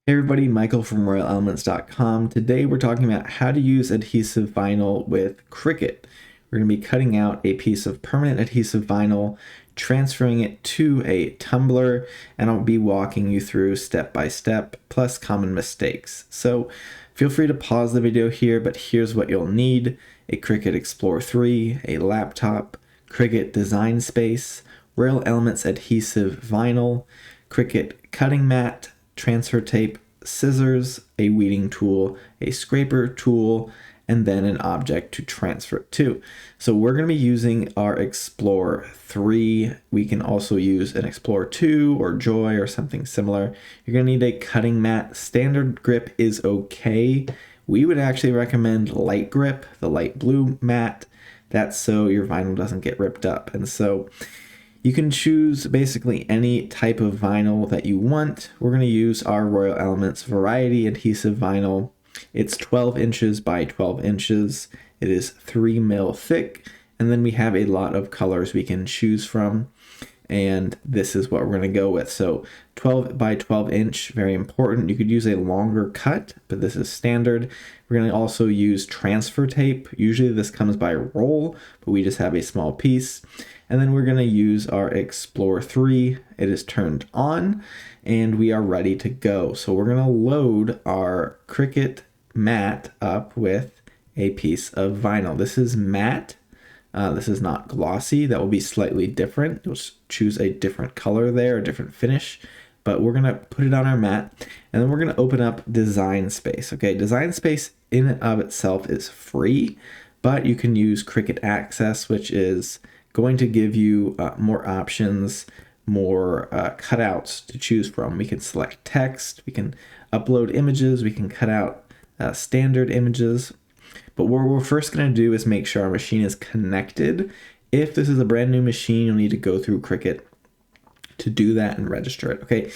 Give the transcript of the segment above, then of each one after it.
Hey everybody, Michael from RoyalElements.com. Today we're talking about how to use adhesive vinyl with Cricut. We're going to be cutting out a piece of permanent adhesive vinyl, transferring it to a tumbler, and I'll be walking you through step by step, plus common mistakes. So feel free to pause the video here, but here's what you'll need: a Cricut Explore 3, a laptop, Cricut Design Space, Royal Elements adhesive vinyl, Cricut cutting mat, transfer tape, scissors, a weeding tool, a scraper tool, and then an object to transfer it to. So we're going to be using our Explore 3. We can also use an Explore 2 or Joy or something similar. You're going to need a cutting mat. Standard grip is okay. We would actually recommend light grip, the light blue mat. That's so your vinyl doesn't get ripped up. And so you can choose basically any type of vinyl that you want. We're going to use our Royal Elements Variety Adhesive Vinyl. It's 12 inches by 12 inches. It is 3 mil thick, and then we have a lot of colors we can choose from, and this is what we're going to go with. So 12 by 12 inch, very important. You could use a longer cut, but this is standard. We're going to also use transfer tape. Usually this comes by roll, but we just have a small piece. And then we're going to use our Explore 3. It is turned on and we are ready to go. So we're going to load our Cricut mat up with a piece of vinyl. This is matte. This is not glossy. That will be slightly different. You'll choose a different color there, a different finish. But we're going to put it on our mat, and then we're going to open up Design Space. Okay, Design Space in and of itself is free, but you can use Cricut Access, which is going to give you more options, more cutouts to choose from. We can select text, we can upload images, we can cut out standard images. But what we're first going to do is make sure our machine is connected. If this is a brand new machine, you'll need to go through Cricut to do that and register it. Okay,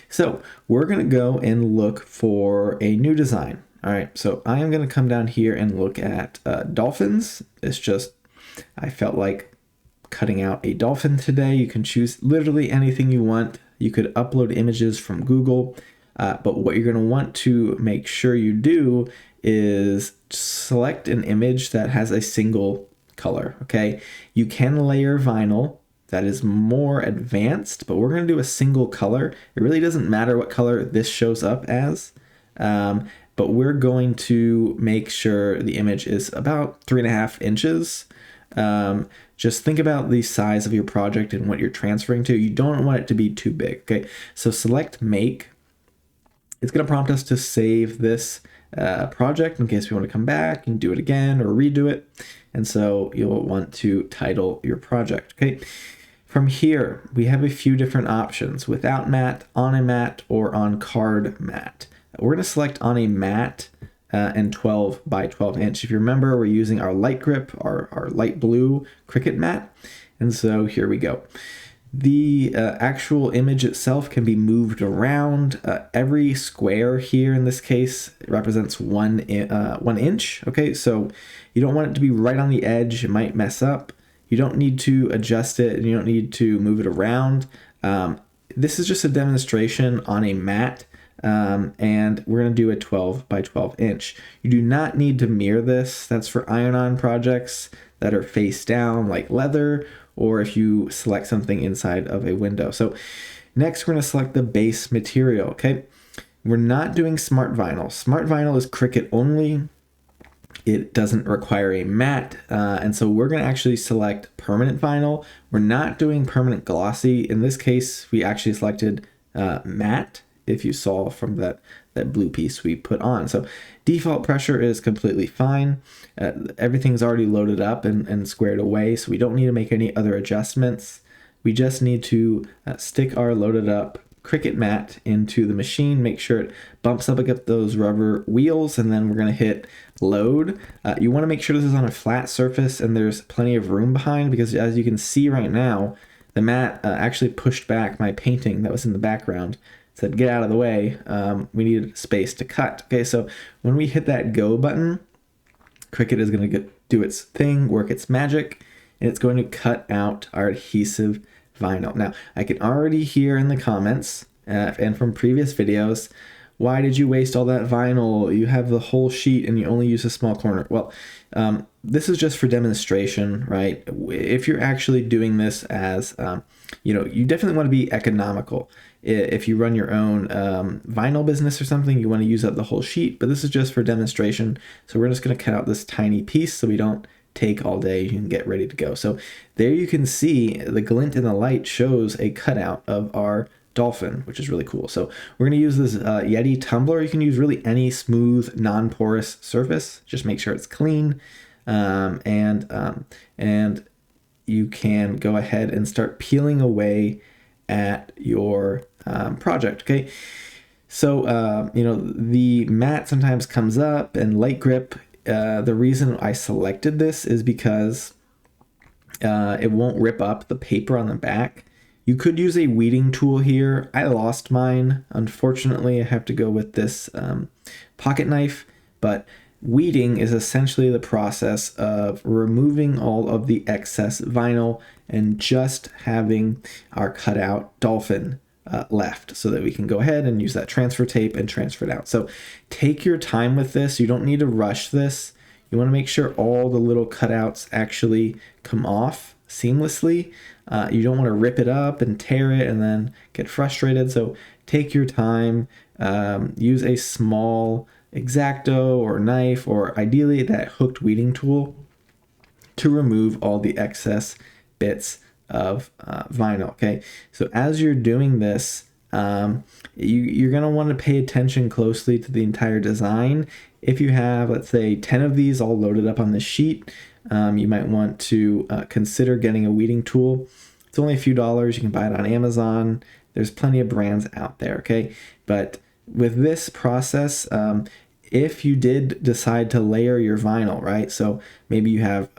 so we're going to go and look for a new design. All right, so I am going to come down here and look at dolphins. It's just, I felt like cutting out a dolphin today. You can choose literally anything you want. You could upload images from Google, but what you're going to want to make sure you do is select an image that has a single color. Okay, you can layer vinyl. That is more advanced, but we're going to do a single color. It really doesn't matter what color this shows up as, but we're going to make sure the image is about 3.5 inches. Just think about the size of your project and what you're transferring to. You don't want it to be too big. Okay, so select make. It's going to prompt us to save this project in case we want to come back and do it again or redo it. And so you'll want to title your project. Okay, from here we have a few different options: without mat, on a mat, or on card mat. We're going to select on a mat and 12 by 12 inch. If you remember, we're using our light grip, our light blue Cricut mat. And so here we go. The actual image itself can be moved around. Every square here in this case represents 1 inch. Okay, so you don't want it to be right on the edge. It might mess up. You don't need to adjust it, and you don't need to move it around. This is just a demonstration on a mat. And we're going to do a 12 by 12 inch. You do not need to mirror this. That's for iron-on projects that are face down like leather, or if you select something inside of a window. So next we're going to select the base material. Okay, we're not doing smart vinyl. Smart vinyl is Cricut only. It doesn't require a mat, and so we're going to actually select permanent vinyl. We're not doing permanent glossy. In this case, we actually selected matte, if you saw from that blue piece we put on. So default pressure is completely fine. Everything's already loaded up and squared away, so we don't need to make any other adjustments. We just need to stick our loaded up Cricut mat into the machine, make sure it bumps up against those rubber wheels, and then we're going to hit load. You want to make sure this is on a flat surface and there's plenty of room behind, because as you can see right now, the mat actually pushed back my painting that was in the background. Said get out of the way. We needed space to cut. Okay, so when we hit that go button, Cricut is going to do its thing, work its magic, and it's going to cut out our adhesive vinyl. Now, I can already hear in the comments and from previous videos why did you waste all that vinyl? You have the whole sheet and you only use a small corner. Well, this is just for demonstration, right? If you're actually doing this as, you definitely want to be economical. If you run your own vinyl business or something, you want to use up the whole sheet, but this is just for demonstration. So we're just going to cut out this tiny piece so we don't take all day. You can get ready to go. So there you can see the glint in the light shows a cutout of our dolphin, which is really cool. So we're going to use this Yeti tumbler. You can use really any smooth, non-porous surface. Just make sure it's clean. And you can go ahead and start peeling away at your project. Okay. So, the mat sometimes comes up and light grip. The reason I selected this is because it won't rip up the paper on the back. You could use a weeding tool here. I lost mine. Unfortunately, I have to go with this pocket knife, but weeding is essentially the process of removing all of the excess vinyl and just having our cutout dolphin left so that we can go ahead and use that transfer tape and transfer it out. So take your time with this. You don't need to rush this. You want to make sure all the little cutouts actually come off seamlessly. You don't want to rip it up and tear it and then get frustrated. So take your time. Use a small X-Acto or knife, or ideally that hooked weeding tool, to remove all the excess bits of vinyl. Okay, so as you're doing this, you're going to want to pay attention closely to the entire design. If you have, let's say, 10 of these all loaded up on the sheet, you might want to consider getting a weeding tool. It's only a few dollars. You can buy it on Amazon. There's plenty of brands out there, okay? But with this process, if you did decide to layer your vinyl, right? So maybe you have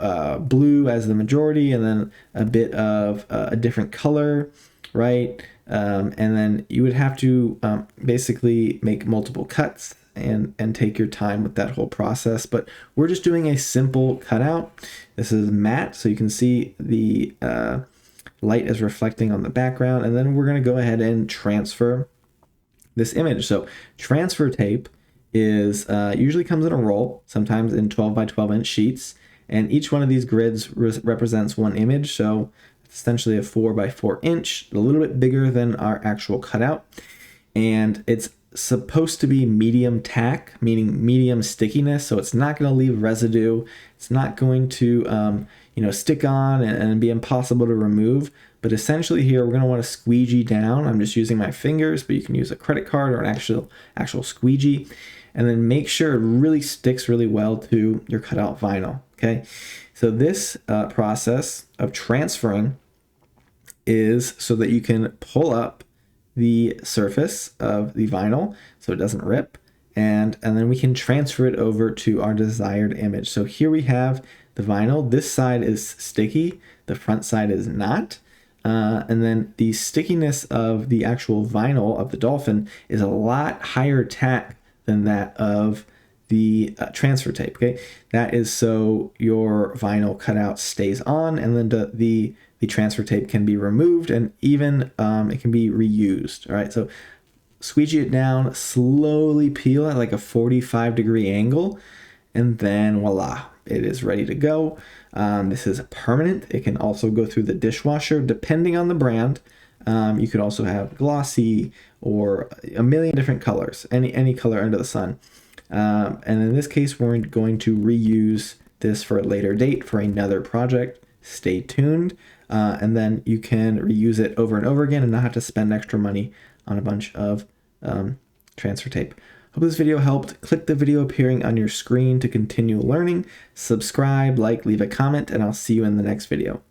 blue as the majority and then a bit of a different color, right? And then you would have to basically make multiple cuts and take your time with that whole process. But we're just doing a simple cutout. This is matte, so you can see the light is reflecting on the background. And then we're going to go ahead and transfer this image. So transfer tape is usually comes in a roll, sometimes in 12 by 12 inch sheets. And each one of these grids represents one image. So it's essentially a 4 by 4 inch, a little bit bigger than our actual cutout. And it's supposed to be medium tack, meaning medium stickiness. So it's not going to leave residue. It's not going to, stick on and be impossible to remove. But essentially here, we're going to want to squeegee down. I'm just using my fingers, but you can use a credit card or an actual squeegee. And then make sure it really sticks really well to your cutout vinyl, okay? So this process of transferring is so that you can pull up the surface of the vinyl so it doesn't rip, and then we can transfer it over to our desired image. So here we have the vinyl. This side is sticky, the front side is not. And then the stickiness of the actual vinyl of the dolphin is a lot higher tack than that of the transfer tape, okay? That is so your vinyl cutout stays on, and then the transfer tape can be removed, and even it can be reused, all right? So squeegee it down, slowly peel at like a 45-degree angle, and then voila, it is ready to go. This is permanent. It can also go through the dishwasher, depending on the brand. You could also have glossy or a million different colors, any color under the sun. And in this case, we're going to reuse this for a later date for another project. Stay tuned. And then you can reuse it over and over again and not have to spend extra money on a bunch of transfer tape. Hope this video helped. Click the video appearing on your screen to continue learning. Subscribe, like, leave a comment, and I'll see you in the next video.